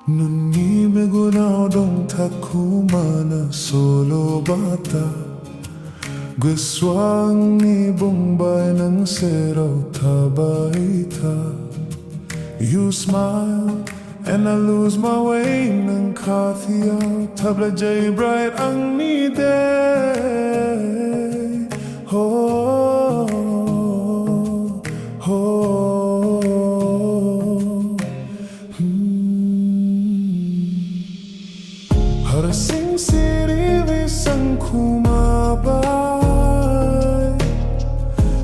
Nuni megunaw dong takumana Solobatha Guswang ni Bombay ng seraw tabaita. You smile and I lose my way ng kathiyaw tabla jay bright ang ni day. Oh, oh, oh. Harasing sirilis ang kumabay.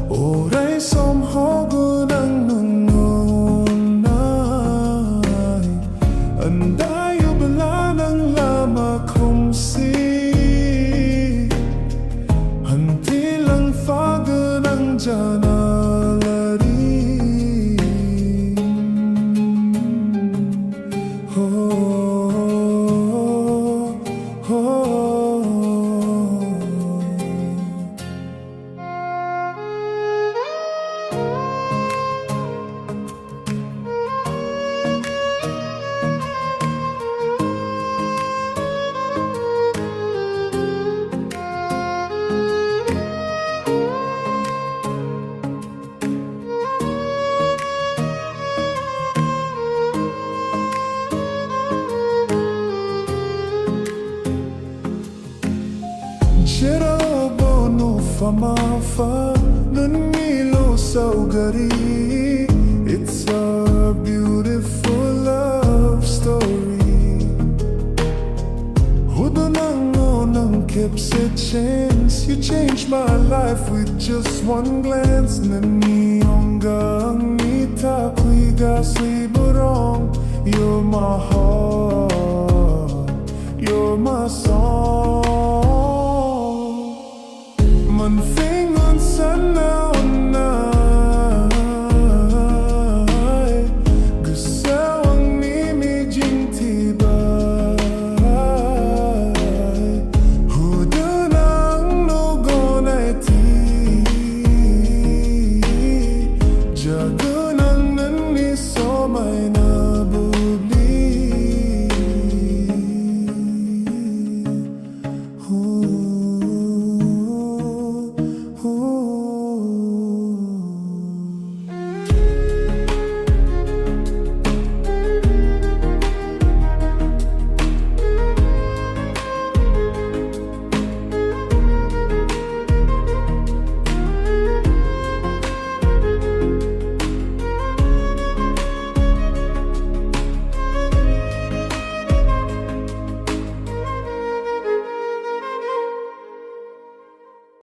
Oray somhogo ng nununay. Andayo bala ng lama kong si. Hanti lang faga ng janalari. Bono famafa nunilo sa ugari. It's a beautiful love story. Hudo nang nang keeps a chance. You changed my life with just one glance. Naniyongga ang nita kuiga sliburong. You're my heart, you're my song.